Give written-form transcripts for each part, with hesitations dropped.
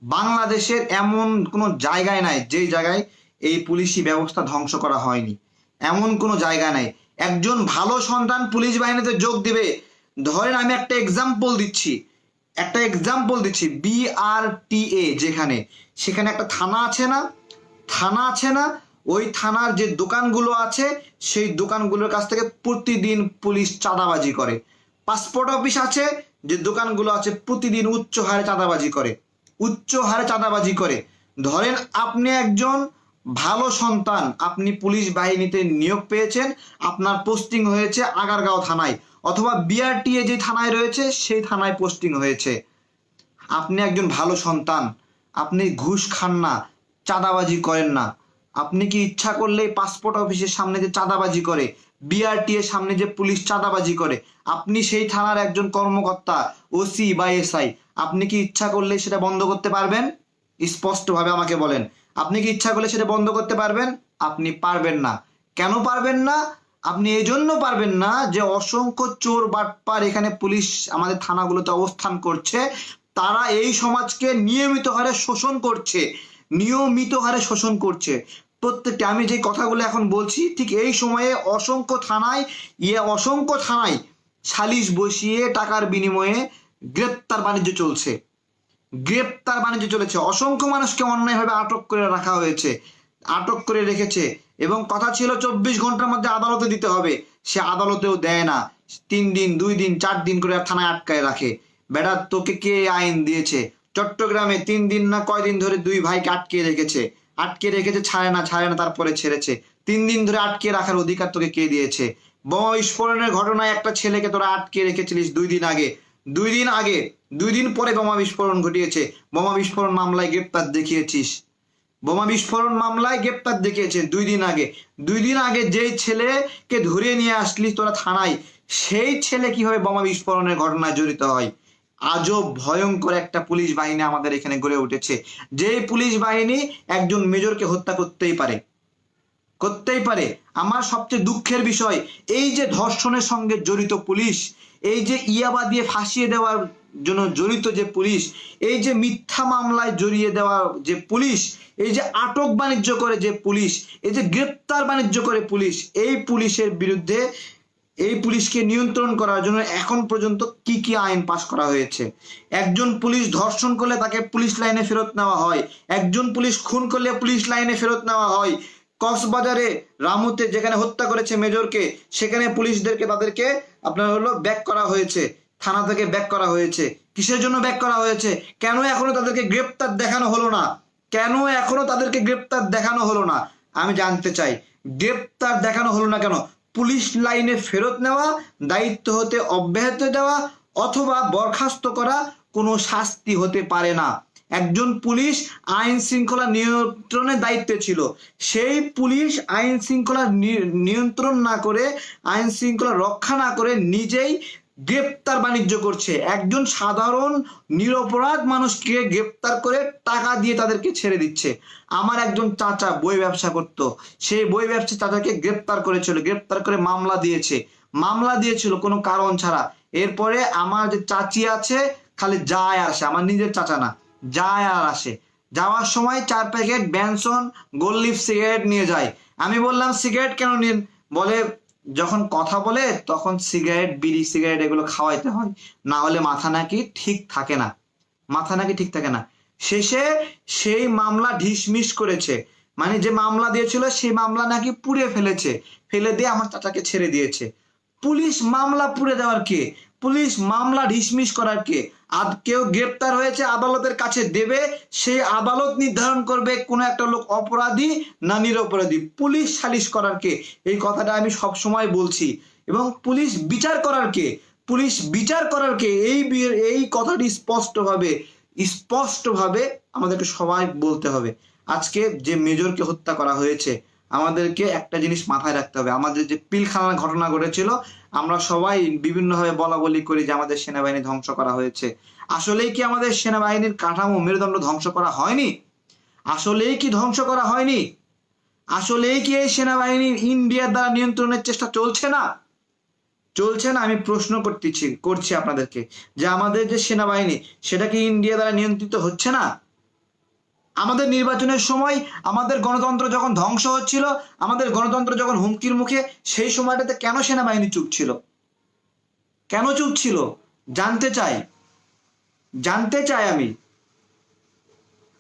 বাংলাদেশের এমন কোনো জায়গায় নাই যেই জায়গায় এই পুলিশি ব্যবস্থা ধ্বংস করা হয়নি। এমন কোনো জায়গা নাই। একজন ভালো সন্তান পুলিশ বাহিনীতে যোগ দিবে। ধরেন আমি একটা এক্সাম্পল দিচ্ছি BRTA, যেখানে সেখানে একটা থানা আছে না, ওই থানার যে দোকানগুলো আছে সেই দোকানগুলোর কাছ থেকে প্রতিদিন পুলিশ চাঁদাবাজি করে। পাসপোর্ট অফিস আছে, যে দোকানগুলো আছে প্রতিদিন উচ্চ হারে চাঁদাবাজি করে। ধরেন আপনি একজন ভালো সন্তান, আপনি পুলিশ বাহিনীতে নিয়োগ পেয়েছেন, আপনার পোস্টিং হয়েছে আগারগাঁও থানায়, অথবা BRTA যে থানায় রয়েছে সেই থানায় পোস্টিং হয়েছে। আপনি একজন ভালো সন্তান, আপনি ঘুষ খান না, চাঁদাবাজি করেন না। আপনি কি ইচ্ছা করলেই পাসপোর্ট অফিসের সামনে যে চাঁদাবাজি করে, BRTA এর সামনে যে পুলিশ চাঁদাবাজি করে, আপনি সেই থানার একজন কর্মকর্তা, OC বা SI, আপনি কি ইচ্ছা করলে সেটা বন্ধ করতে পারবেন? স্পষ্টভাবে আমাকে বলেন, আপনি কি ইচ্ছা করলে সেটা বন্ধ করতে পারবেন? আপনি পারবেন না। কেন পারবেন না? আপনি এই জন্য পারবেন না যে অসংখ্য চোর বাটপার এখানে পুলিশ আমাদের থানাগুলোতে অবস্থান করছে। তারা এই সমাজকে নিয়মিত হারে শোষণ করছে। প্রত্যেকটা আমি যে কথাগুলো এখন বলছি, ঠিক এই সময়ে অসংখ্য থানায় সালিশ বসিয়ে টাকার বিনিময়ে গ্রেপ্তার বাণিজ্য চলেছে। অসংখ্য মানুষকে অন্যায়ভাবে আটক করে রেখেছে, এবং কথা ছিল 24 ঘন্টার মধ্যে আদালতে দিতে হবে। সে আদালতেও দেয় না, 3 দিন 2 দিন 4 দিন করে থানায় আটকায় রাখে। বেটা, তোকে কে আইন দিয়েছে? চট্টগ্রামে 3 দিন না কয়দিন ধরে 2 ভাইকে আটকে রেখেছে, ছাড়ে না, তারপরে ছেড়েছে। 3 দিন ধরে আটকে রাখার অধিকার তোকে কে দিয়েছে? বোমা বিস্ফোরণের ঘটনায় একটা ছেলেকে তোরা আটকে রেখেছিলিস 2 দিন পরে বোমা বিস্ফোরণ ঘটিয়েছে। বোমা বিস্ফোরণ মামলায় গ্রেপ্তার দেখিয়েছে 2 দিন আগে যেই ছেলেকে ধরিয়ে নিয়ে আসলি তোরা থানায়, সেই ছেলে কিভাবে বোমা বিস্ফোরণের ঘটনায় জড়িত হয়? আজব ভয়ঙ্কর একটা পুলিশ বাহিনী আমাদের এখানে গড়ে উঠেছে, যেই পুলিশ বাহিনী একজন মেজরকে হত্যা করতেই পারে। আমার সবচেয়ে দুঃখের বিষয়, এই যে ধর্ষণের সঙ্গে জড়িত পুলিশ, এই যে ইয়াবা দিয়ে ফাঁসিয়ে দেওয়ার জন্য জড়িত যে পুলিশ, এই যে মিথ্যা মামলায় জড়িয়ে দেওয়া যে পুলিশ, এই যে আটক বাণিজ্য করে যে পুলিশ, এই যে গ্রেপ্তার বাণিজ্য করে পুলিশ, এই পুলিশকে নিয়ন্ত্রণ করার জন্য এখন পর্যন্ত কি কি আইন পাশ করা হয়েছে? একজন পুলিশ ধর্ষণ করলে তাকে পুলিশ লাইনে ফেরত নেওয়া হয়, একজন পুলিশ খুন করলে পুলিশ লাইনে ফেরত নেওয়া হয়। কক্সবাজারে রামুতে যেখানে হত্যা করেছে মেজরকে, সেখানে তাদেরকে আপনার ব্যাক করা হয়েছে, থানা থেকে ব্যাক করা হয়েছে। কিসের জন্য ব্যাক করা হয়েছে? কেন এখনো তাদেরকে গ্রেপ্তার দেখানো হলো না? আমি জানতে চাই, গ্রেপ্তার দেখানো হলো না কেন? পুলিশ লাইনে ফেরত নেওয়া, দায়িত্ব হতে অব্যাহত দেওয়া, অথবা বরখাস্ত করা কোনো শাস্তি হতে পারে না। একজন পুলিশ আইন শৃঙ্খলা নিয়ন্ত্রণের দায়িত্বে ছিল, সেই পুলিশ আইন শৃঙ্খলা নিয়ন্ত্রণ না করে, আইন শৃঙ্খলা রক্ষা না করে নিজেই গ্রেপ্তার বাণিজ্য করছে। একজন সাধারণ নিরপরাধ মানুষকে গ্রেপ্তার করে টাকা দিয়ে তাদেরকে ছেড়ে দিচ্ছে। আমার একজন চাচা বই ব্যবসা করত, সেই বই ব্যবসা চাচাকে গ্রেপ্তার করে মামলা দিয়েছিল কোনো কারণ ছাড়া। এরপরে আমার যে চাচি আছে, খালি যায় আর আসে, আমার নিজের চাচা না, যায় আর আসে। যাওয়ার সময় 4 প্যাকেট ব্যানসন গোল্ড লিফ সিগারেট নিয়ে যায়। আমি বললাম সিগারেট কেন নিন? বলে যখন কথা বলে তখন বিড়ি সিগারেট এগুলো খাওয়াইতে হয়, না হলে মাথা নাকি ঠিক থাকে না। শেষে সেই মামলা ঢিসমিস করেছে, মানে যে মামলা দিয়েছিল সেই মামলা নাকি ফেলে দিয়ে আমার চাচাকে ছেড়ে দিয়েছে। পুলিশ মামলা পুড়ে দেওয়ার কে? পুলিশ মামলা ঢিসমিস করার কে? কেউ গ্রেপ্তার হয়েছে, আদালতের কাছে দেবে, সেই আদালত নির্ধারণ করবে কোন একটা লোক অপরাধী না নিরপরাধী। পুলিশ সালিশ করার কে? এই কথাটা আমি সব সময় বলছি। এবং পুলিশ বিচার করার কে? এই কথাটি স্পষ্টভাবে আমাদেরকে সবাই বলতে হবে। আজকে যে মেজরকে হত্যা করা হয়েছে, আমাদেরকে একটা জিনিস মাথায় রাখতে হবে, আমাদের যে পিলখানার ঘটনা ঘটেছিল, আমরা সবাই বিভিন্নভাবে বলা বলি করি যে আমাদের সেনাবাহিনী ধ্বংস করা হয়েছে। আসলেই কি আমাদের সেনাবাহিনীর কাঠামো মেরুদণ্ড ধ্বংস করা হয়নি? আসলেই কি ধ্বংস করা হয়নি? আসলেই কি এই সেনাবাহিনী ইন্ডিয়ার দ্বারা নিয়ন্ত্রণের চেষ্টা চলছে না? আমি প্রশ্ন করছি আপনাদেরকে, যে আমাদের যে সেনাবাহিনী, সেটা কি ইন্ডিয়া দ্বারা নিয়ন্ত্রিত হচ্ছে না? আমাদের নির্বাচনের সময় আমাদের গণতন্ত্র যখন ধ্বংস হচ্ছিল, আমাদের গণতন্ত্র যখন হুমকির মুখে, সেই সময়টাতে কেন সেনাবাহিনী চুপ ছিল? কেন চুপ ছিল? জানতে চাই, জানতে চাই আমি।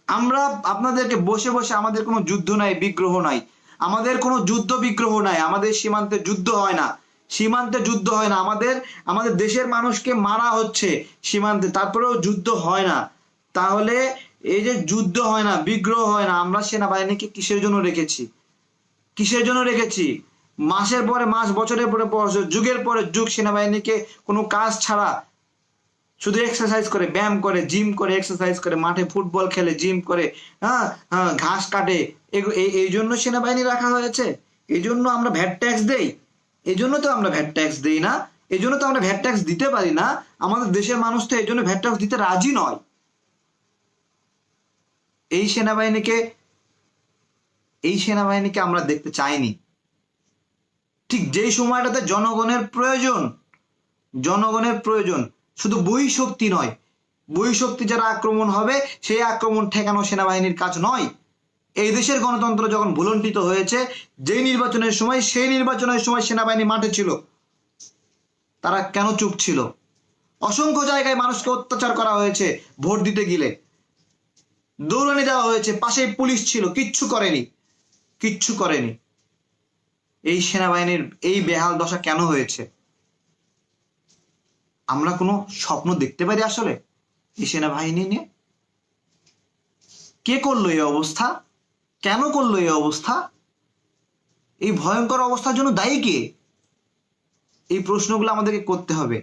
আমরা আপনাদেরকে বসে বসে, আমাদের কোনো যুদ্ধ নাই, বিগ্রহ নাই, আমাদের কোনো যুদ্ধ বিগ্রহ নাই, আমাদের সীমান্তে যুদ্ধ হয় না, সীমান্তে যুদ্ধ হয় না, আমাদের আমাদের দেশের মানুষকে মারা হচ্ছে সীমান্তে, তারপরেও যুদ্ধ হয় না। তাহলে এই যে যুদ্ধ হয় না, বিগ্রহ হয় না, আমরা সেনাবাহিনীকে কিসের জন্য রেখেছি? কিসের জন্য রেখেছি? মাসের পরে মাস, বছরের পরে বছর, যুগের পরে যুগ সেনাবাহিনীকে কোনো কাজ ছাড়া শুধু এক্সারসাইজ করে, ব্যায়াম করে, জিম করে, এক্সারসাইজ করে, মাঠে ফুটবল খেলে, জিম করে, হ্যাঁ হ্যাঁ, ঘাস কাটে, এই জন্য সেনাবাহিনী রাখা হয়েছে? এই জন্য আমরা ভ্যাট ট্যাক্স দেই? এই জন্য তো আমরা ভ্যাট ট্যাক্স দেই না, এই জন্য তো আমরা ভ্যাট ট্যাক্স দিতে পারি না। আমাদের দেশের মানুষ তো এই জন্য ভ্যাট ট্যাক্স দিতে রাজি নয়। এই সেনাবাহিনীকে, এই সেনাবাহিনীকে আমরা দেখতে চাইনি। ঠিক যেই সময়টাতে জনগণের প্রয়োজন, জনগণের প্রয়োজন, শুধু বহিঃশক্তি নয়, বহিঃশক্তি যারা আক্রমণ হবে সেই আক্রমণ ঠেকানো সেনাবাহিনীর কাজ নয়। এই দেশের গণতন্ত্র যখন ভুলণ্ঠিত হয়েছে, যেই নির্বাচনের সময়, সেই নির্বাচনের সময় সেনাবাহিনী মাঠে ছিল, তারা কেন চুপ ছিল? অসংখ্য জায়গায় মানুষকে অত্যাচার করা হয়েছে, ভোট দিতে গেলে দৌড়ানি দেওয়া হয়েছে, পাশেই পুলিশ ছিল, কিচ্ছু করেনি, কিচ্ছু করেনি। এই সেনাবাহিনীর এই বেহাল দশা কেন হয়েছে? আমরা কোনো স্বপ্ন দেখতে পারি আসলে এই সেনাবাহিনী নিয়ে? কে করলো এই অবস্থা? কেন করলো এই অবস্থা? এই ভয়ঙ্কর অবস্থার জন্য দায়ী কে? এই প্রশ্নগুলো আমাদেরকে করতে হবে।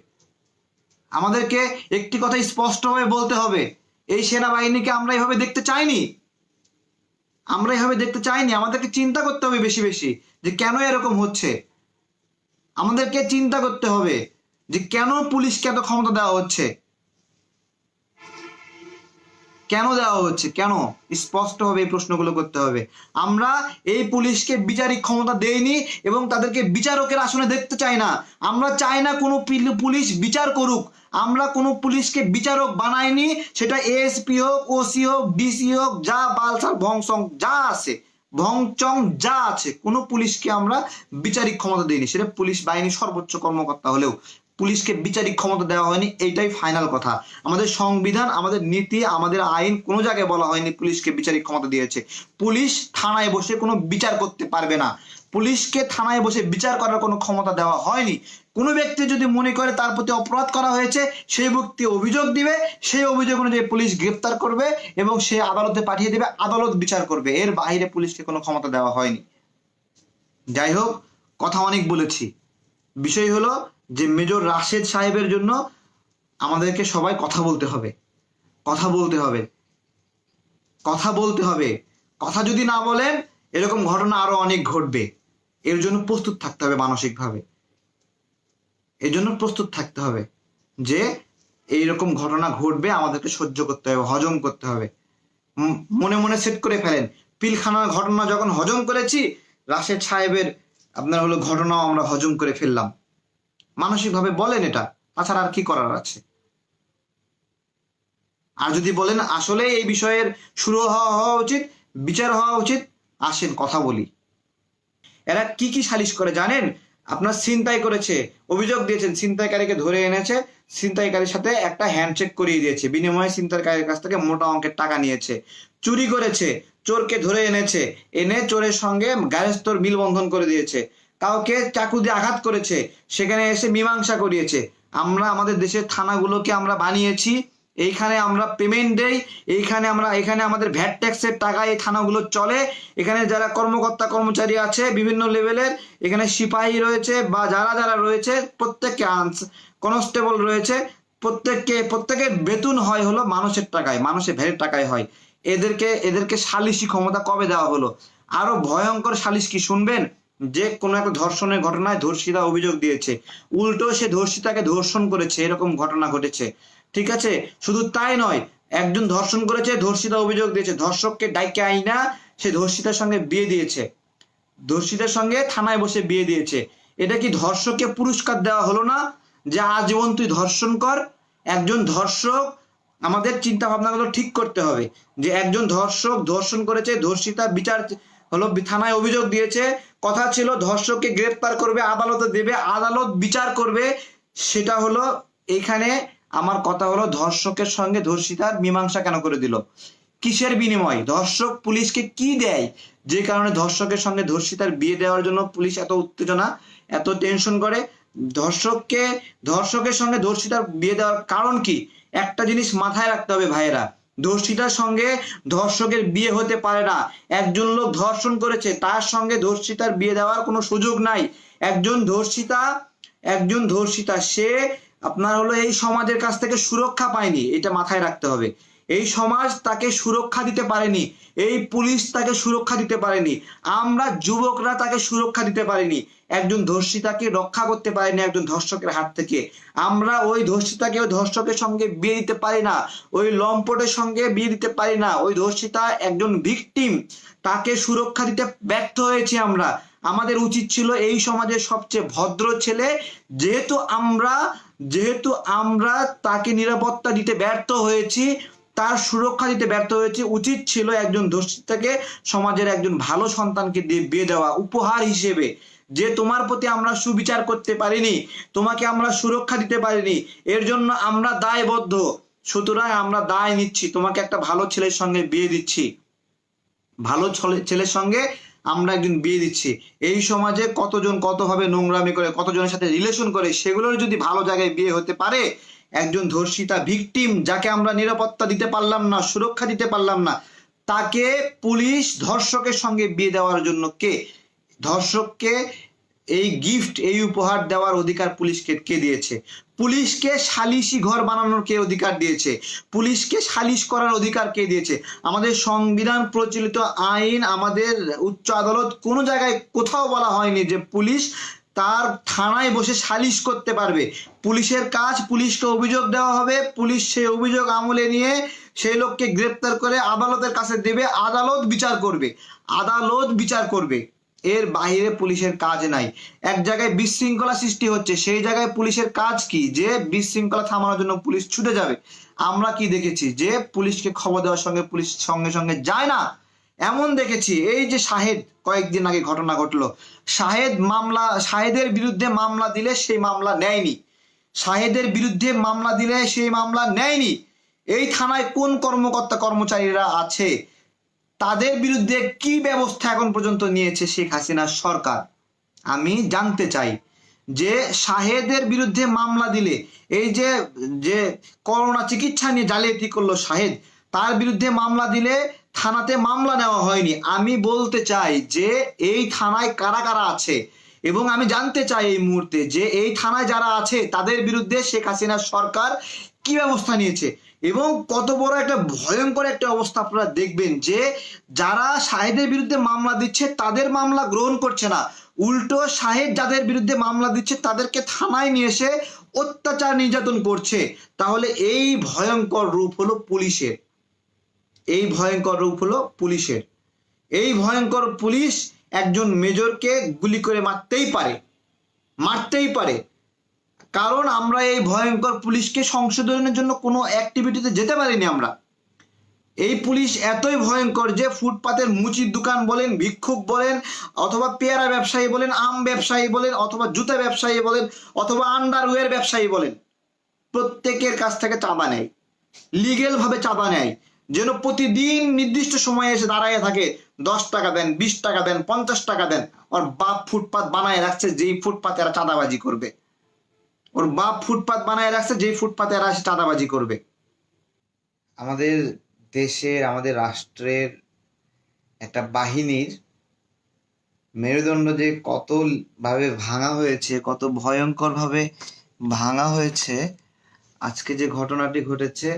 আমাদেরকে একটি কথা স্পষ্টভাবে বলতে হবে, এই সেনাবাহিনীকে আমরা এভাবে দেখতে চাইনি, আমরা এভাবে দেখতে চাইনি। আমাদেরকে চিন্তা করতে হবে বেশি বেশি, যে কেন এরকম হচ্ছে। আমাদেরকে চিন্তা করতে হবে যে কেন পুলিশকে এত ক্ষমতা দেওয়া হচ্ছে, কেন দেওয়া হচ্ছে, কেন? স্পষ্টভাবে এই প্রশ্নগুলো করতে হবে। আমরা এই পুলিশকে বিচারিক ক্ষমতা দেইনি এবং তাদেরকে বিচারকের আসনে দেখতে চাই না। আমরা চাই না কোনো পুলিশ বিচার করুক, আমরা কোনো পুলিশকে বিচারক বানাইনি। সেটা এএসপি হোক, ওসি হোক, ডিসি হোক, যা বালসাল ভংসং যা আছে, ভংচং যা আছে, কোনো পুলিশকে আমরা বিচারিক ক্ষমতা দিইনি। সেটা পুলিশ বাহিনীর সর্বোচ্চ কর্মকর্তা হলেও পুলিশকে বিচারিক ক্ষমতা দেওয়া হয়নি, এইটাই ফাইনাল কথা। আমাদের সংবিধান, আমাদের নীতি, আমাদের আইন কোনো জায়গায় বলা হয়নি পুলিশকে বিচারিক ক্ষমতা দিয়েছে। পুলিশ থানায় বসে কোনো বিচার করতে পারবে না, পুলিশকে থানায় বসে বিচার করার কোনো ক্ষমতা দেওয়া হয়নি। কোনো ব্যক্তি যদি মনে করে তার প্রতি অপরাধ করা হয়েছে, সেই ব্যক্তি অভিযোগ দিবে, সেই অভিযোগ অনুযায়ী পুলিশ গ্রেপ্তার করবে এবং সে আদালতে পাঠিয়ে দেবে, আদালত বিচার করবে। এর বাইরে পুলিশকে কোনো ক্ষমতা দেওয়া হয়নি। যাই হোক, কথা অনেক বলেছি। বিষয় হলো যে মেজর রাশেদ সাহেবের জন্য আমাদেরকে সবাই কথা বলতে হবে, কথা বলতে হবে, কথা বলতে হবে। কথা যদি না বলেন, এরকম ঘটনা আরো অনেক ঘটবে। এর জন্য প্রস্তুত থাকতে হবে মানসিকভাবে, এর জন্য প্রস্তুত থাকতে হবে যে এইরকম ঘটনা ঘটবে, আমাদেরকে সহ্য করতে হবে, হজম করতে হবে। মনে মনে সেট করে ফেলেন, পিলখানার ঘটনা যখন হজম করেছি, রাশেদ সাহেবের আপনার হলো ঘটনাও আমরা হজম করে ফেললাম। মানসিকভাবে বলেন এটা, তাছাড়া আর কি করার আছে? আর যদি বলেন আসলে এই বিষয়ের শুরু হওয়া উচিত, বিচার হওয়া উচিত, আসেন কথা বলি। এরা কি কি সালিশ করে জানেন? আপনার ছিনতাই করেছে, অভিযোগ দিয়েছেন, ছিনতাইকারীকে ধরে এনেছে, ছিনতাইকারীর সাথে একটা হ্যান্ডশেক করিয়ে দিয়েছে, বিনিময়ে ছিনতাইকারীর কাছ থেকে মোটা অঙ্কের টাকা নিয়েছে। চুরি করেছে, চোরকে ধরে এনেছে, এনে চোরের সঙ্গে গায়স্তর মিলবন্ধন করে দিয়েছে। কাউকে চাকু দিয়ে আঘাত করেছে, সেখানে এসে মীমাংসা করিয়েছে। আমরা আমাদের দেশের থানাগুলোকে আমরা বানিয়েছি, এইখানে আমরা পেমেন্ট দেই, এখানে আমাদের ভ্যাট ট্যাক্সের টাকা এই থানাগুলো চলে। এখানে যারা কর্মকর্তা কর্মচারী আছে বিভিন্ন লেভেলের, এখানে সিপাহী রয়েছে বা যারা যারা রয়েছে, প্রত্যেককে কনস্টেবল রয়েছে, প্রত্যেকের বেতন হয় হলো মানুষের টাকায়, মানুষের ভ্যাটের টাকায় হয়। এদেরকে সালিশি ক্ষমতা কবে দেওয়া হলো? আরো ভয়ঙ্কর সালিশ কি শুনবেন? যে কোনো একটা ধর্ষণের ঘটনায় ধর্ষিতা অভিযোগ দিয়েছে, উল্টো সে ধর্ষিতাকে ধর্ষণ করেছে, এরকম ঘটনা ঘটেছে। ঠিক আছে, শুধু তাই নয়, একজন ধর্ষণ করেছে, ধর্ষিতা অভিযোগ দিয়েছে, ধর্ষককে ডাইকে আইনা সে ধর্ষিতার সঙ্গে বিয়ে দিয়েছে, ধর্ষিতার সঙ্গে থানায় বসে বিয়ে দিয়েছে। এটা কি ধর্ষককে পুরস্কার দেওয়া হলো না যে আজীবন তুই ধর্ষণ কর? একজন ধর্ষক আমাদের চিন্তা ভাবনাগুলো ঠিক করতে হবে যে একজন ধর্ষক ধর্ষণ করেছে, ধর্ষিতা বিচার হলো থানায় অভিযোগ দিয়েছে, কথা ছিল ধর্ষককে গ্রেপ্তার করবে, আদালতে দেবে, আদালত বিচার করবে। সেটা হলো এইখানে আমার কথা হলো ধর্ষকের সঙ্গে ধর্ষিতার মীমাংসা কেন করে দিল? কিসের বিনিময়? ধর্ষক পুলিশকে কি দেয় যে কারণে ধর্ষকের সঙ্গে ধর্ষিতার বিয়ে দেওয়ার জন্য পুলিশ এত উত্তেজনা, এত টেনশন করে? ধর্ষকের সঙ্গে ধর্ষিতার বিয়ে দেওয়ার কারণ কি? একটা জিনিস মাথায় রাখতে হবে ভাইয়েরা, ধর্ষিতার সঙ্গে ধর্ষকের বিয়ে হতে পারে না। একজন লোক ধর্ষণ করেছে, তার সঙ্গে ধর্ষিতার বিয়ে দেওয়ার কোনো সুযোগ নাই। একজন ধর্ষিতা সে আপনার হলো এই সমাজের কাছ থেকে সুরক্ষা পায়নি, এটা মাথায় রাখতে হবে। এই সমাজ তাকে সুরক্ষা দিতে পারেনি, এই পুলিশ তাকে সুরক্ষা দিতে পারেনি, আমরা যুবকরা তাকে সুরক্ষা দিতে পারিনি, একজন ধর্ষিতাকে রক্ষা করতে পারেনি একজন ধর্ষকের হাত থেকে। আমরা ওই ধর্ষিতাকে ওই ধর্ষকের সঙ্গে বিয়ে দিতে পারি না, ওই লম্পটের সঙ্গে বিয়ে দিতে পারি না। ওই ধর্ষিতা একজন ভিকটিম, তাকে সুরক্ষা দিতে ব্যর্থ হয়েছি আমরা। আমাদের উচিত ছিল এই সমাজের সবচেয়ে ভদ্র ছেলে, যেহেতু আমরা তাকে নিরাপত্তা দিতে ব্যর্থ হয়েছি, তার সুরক্ষা দিতে ব্যর্থ হয়েছে, উচিত ছিল একজন ধর্ষিতাকে সমাজের একজন ভালো সন্তানকে দিয়ে বিয়ে দেওয়া উপহার হিসেবে। যে তোমার প্রতি আমরা সুবিচার করতে পারিনি, তোমাকে আমরা সুরক্ষা দিতে পারিনি, এর জন্য আমরা দায়বদ্ধ। সুতরাং আমরা দায় নিচ্ছি, তোমাকে একটা ভালো ছেলের সঙ্গে বিয়ে দিচ্ছি, ভালো ছেলের সঙ্গে আমরা একজন বিয়ে দিচ্ছি। এই সমাজে কতজন কতভাবে নোংরামি করে, কতজনের সাথে রিলেশন করে, সেগুলোর যদি ভালো জায়গায় বিয়ে হতে পারে, একজন ধর্ষিতা ভিকটিম যাকে আমরা নিরাপত্তা দিতে পারলাম না, সুরক্ষা দিতে পারলাম না, তাকে পুলিশ ধর্ষকের সঙ্গে বিয়ে দেওয়ার জন্য কে? ধর্ষককে এই গিফট, এই উপহার দেওয়ার অধিকার পুলিশকে কে দিয়েছে? পুলিশকে সালিশি ঘর বানানোর কে অধিকার দিয়েছে? পুলিশকে সালিশ করার অধিকার কে দিয়েছে? আমাদের সংবিধান প্রচলিত আইন, আমাদের উচ্চ আদালত কোনো জায়গায় কোথাও বলা হয়নি যে পুলিশ তার থানায় বসে সালিশ করতে পারবে। পুলিশের কাজ, পুলিশকে অভিযোগ দেওয়া হবে, পুলিশ সেই অভিযোগ আমলে নিয়ে সেই লোককে গ্রেপ্তার করে আদালতের কাছে দেবে, আদালত বিচার করবে। এর বাইরে পুলিশের কাজ নাই। এক জায়গায় বিশৃঙ্খলা সৃষ্টি হচ্ছে, সেই জায়গায় পুলিশের কাজ কি? যে বিশৃঙ্খলা থামানোর জন্য পুলিশ ছুটে যাবে। আমরা কি দেখেছি? যে পুলিশকে খবর দেওয়ার সঙ্গে পুলিশ সঙ্গে সঙ্গে যায় না, এমন দেখেছি। এই যে শাহেদ, কয়েকদিন আগে ঘটনা ঘটলো, শাহেদের বিরুদ্ধে মামলা দিলে সেই মামলা নেয়নি, শাহেদের বিরুদ্ধে মামলা দিলে সেই মামলা নেয়নি। এই থানায় কোন কর্মকর্তা কর্মচারীরা আছে, তাদের বিরুদ্ধে কি ব্যবস্থা এখন পর্যন্ত নিয়েছে শেখ হাসিনার সরকার? আমি জানতে চাই যে শাহেদের বিরুদ্ধে মামলা দিলে, এই যে করোনা চিকিৎসা নিয়ে জালিয়াতি করলো শাহেদ, তার বিরুদ্ধে মামলা দিলে থানাতে মামলা নেওয়া হয়নি। আমি বলতে চাই যে এই থানায় কারা কারা আছে, এবং আমি জানতে চাই এই মুহূর্তে যে এই থানায় যারা আছে তাদের বিরুদ্ধে শেখ হাসিনার সরকার কি ব্যবস্থা নিয়েছে। এবং কত বড় একটা ভয়ঙ্কর একটা অবস্থা আপনারা দেখবেন যে যারা শাহেদের বিরুদ্ধে মামলা দিচ্ছে তাদের মামলা গ্রহণ করছে না, উল্টো শাহেদ যাদের বিরুদ্ধে মামলা দিচ্ছে তাদেরকে থানায় নিয়ে এসে অত্যাচার নির্যাতন করছে। তাহলে এই ভয়ঙ্কর রূপ হলো পুলিশের, এই ভয়ঙ্কর রূপ হলো পুলিশের। এই ভয়ঙ্কর পুলিশ একজন মেজরকে গুলি করে মারতেই পারে। কারণ আমরা এই ভয়ঙ্কর পুলিশকে সংশোধনের জন্য কোনো অ্যাক্টিভিটিতে যেতে পারিনি আমরা। এই পুলিশ এতই ভয়ঙ্কর যে ফুটপাতের মুচির দোকান বলেন, ভিক্ষুক বলেন, অথবা পেয়ারা ব্যবসায়ী বলেন, আম ব্যবসায়ী বলেন, অথবা জুতা ব্যবসায়ী বলেন, অথবা আন্ডারওয়্যার ব্যবসায়ী বলেন, প্রত্যেকের কাছ থেকে চাঁদা নেয়, লিগেল ভাবে চাঁদা নেয়, যেন প্রতিদিন নির্দিষ্ট সময়ে এসে দাঁড়ায় থাকে, 10 টাকা দেন, 20 টাকা দেন, 50 টাকা দেন। ওর বাপ ফুটপাত বানায় রাখছে যেই ফুটপাতে এরা চাঁদাবাজি করবে, ওর বাপ ফুটপাত বানায় রাখছে যেই ফুটপাতে এরা এসে চাঁদাবাজি করবে। আমাদের দেশের, আমাদের রাষ্ট্রের একটা বাহিনীর মেরুদণ্ড যে কত ভাবে ভাঙা হয়েছে, কত ভয়ঙ্কর ভাবে ভাঙা হয়েছে, আজকে যে ঘটনাটি ঘটেছে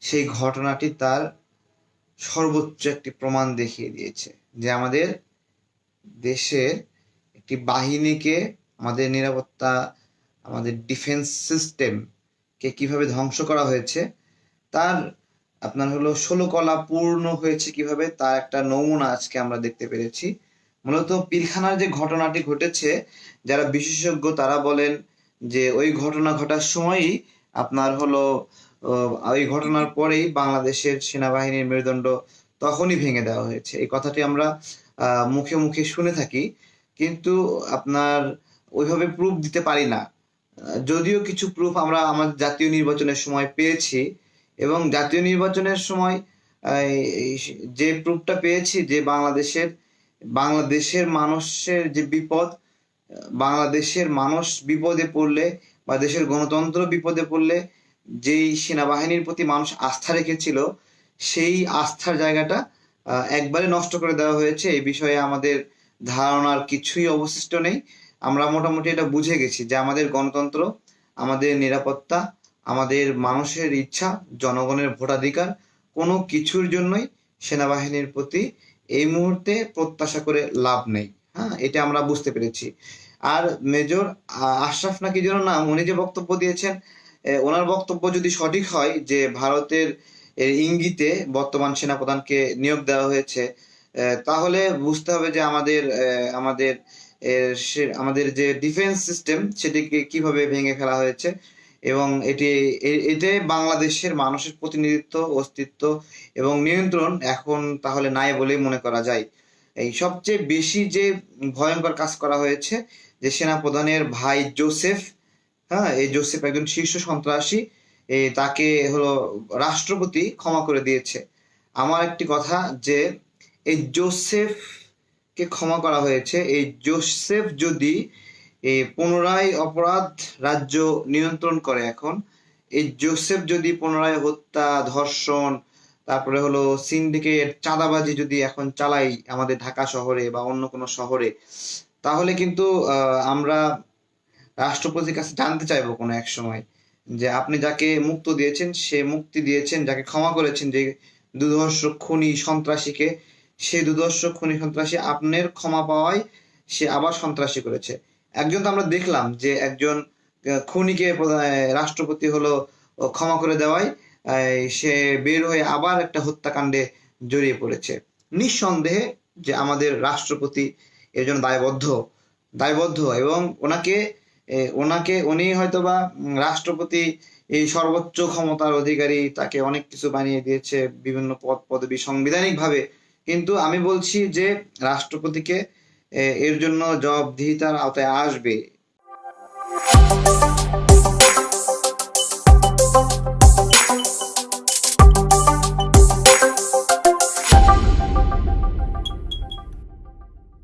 সেই ঘটনাটি তার সর্বোচ্চ একটি প্রমাণ দেখিয়ে দিয়েছে যে আমাদের দেশের একটি বাহিনীকে, আমাদের নিরাপত্তা, আমাদের ডিফেন্স সিস্টেমকে কিভাবে ধ্বংস করা হয়েছে, তার আপনার হলো 16 কলা পূর্ণ হয়েছে কিভাবে, তার একটা নমুনা আজকে আমরা দেখতে পেরেছি। মূলত পিলখানার যে ঘটনাটি ঘটেছে, যারা বিশেষজ্ঞ তারা বলেন যে ওই ঘটনা ঘটার সময়ই আপনার হলো এই ঘটনার পরেই বাংলাদেশের সেনাবাহিনীর মেরুদণ্ড তখনই ভেঙে দেওয়া হয়েছে। এই কথাটি আমরা মুখে মুখে শুনে থাকি, কিন্তু আপনার ওইভাবে প্রুফ দিতে পারি না। যদিও কিছু প্রুফ আমরা আমাদের জাতীয় নির্বাচনের সময় পেয়েছি, এবং জাতীয় নির্বাচনের সময় যে প্রুফটা পেয়েছি যে বাংলাদেশের মানুষের যে বিপদ, বাংলাদেশের মানুষ বিপদে পড়লে বা দেশের গণতন্ত্র বিপদে পড়লে যেই সেনাবাহিনীর প্রতি মানুষ আস্থা রেখেছিল, সেই আস্থার জায়গাটা একবারে নষ্ট করে দেওয়া হয়েছে। এই বিষয়ে আমাদের ধারণার কিছুই অবশিষ্ট নেই। আমরা মোটামুটি এটা বুঝে গেছি যে আমাদের গণতন্ত্র, আমাদের নিরাপত্তা, আমাদের মানুষের ইচ্ছা, জনগণের ভোটাধিকার, কোনো কিছুর জন্যই সেনাবাহিনীর প্রতি এই মুহূর্তে প্রত্যাশা করে লাভ নেই। হ্যাঁ, এটা আমরা বুঝতে পেরেছি। আর মেজর আশরাফ নাকি যেন নাম, উনি যে বক্তব্য দিয়েছেন, ওনার বক্তব্য যদি সঠিক হয় যে ভারতের ইঙ্গিতে বর্তমান সেনাপ্রধানকে নিয়োগ দেওয়া হয়েছে, তাহলে বুঝতে হবে যে আমাদের যে ডিফেন্স সিস্টেম সেটিকে কিভাবে ভেঙে ফেলা হয়েছে, এবং এতে বাংলাদেশের মানুষের প্রতিনিধিত্ব, অস্তিত্ব এবং নিয়ন্ত্রণ এখন তাহলে নাই বলেই মনে করা যায়। এই সবচেয়ে বেশি যে ভয়ঙ্কর কাজ করা হয়েছে, যে সেনাপ্রধানের ভাই জোসেফ, হ্যাঁ, এই জোসেফ একজন শীর্ষ সন্ত্রাসী, তাকে হলো রাষ্ট্রপতি ক্ষমা করে দিয়েছে। আমার একটি কথা, যে এই জোসেফকে ক্ষমা করা হয়েছে, এই জোসেফ যদি পুনরায় অপরাধ রাজ্য নিয়ন্ত্রণ করে, এখন এই জোসেফ যদি পুনরায় হত্যা, ধর্ষণ, তারপরে হলো সিন্ডিকেট, চাঁদাবাজি যদি এখন চালাই আমাদের ঢাকা শহরে বা অন্য কোনো শহরে, তাহলে কিন্তু আমরা রাষ্ট্রপতির কাছে জানতে চাইবো কোনো এক সময় যে আপনি যাকে মুক্ত দিয়েছেন, সে মুক্তি দিয়েছেন, যাকে ক্ষমা করেছেন, যে দুর্ধর্ষ খুনি সন্ত্রাসীকে, সেই দুর্ধর্ষ খুনি সন্ত্রাসী আপনার ক্ষমা পাওয়ায় সে আবার সন্ত্রাসী করেছে। একজন তো আমরা দেখলাম যে একজন খুনিকে রাষ্ট্রপতি হলো ক্ষমা করে দেওয়ায় সে বের হয়ে আবার একটা হত্যাকাণ্ডে জড়িয়ে পড়েছে। নিঃসন্দেহে যে আমাদের রাষ্ট্রপতি এর জন্য দায়বদ্ধ, এবং উনি হয়তোবা রাষ্ট্রপতি, এই সর্বোচ্চ ক্ষমতার অধিকারী, তাকে অনেক কিছু বানিয়ে দিয়েছে, বিভিন্ন পদ পদবি সাংবিধানিক ভাবে, কিন্তু আমি বলছি যে রাষ্ট্রপতিকে এর জন্য জবাবদিহিতার আওতায় আসবে।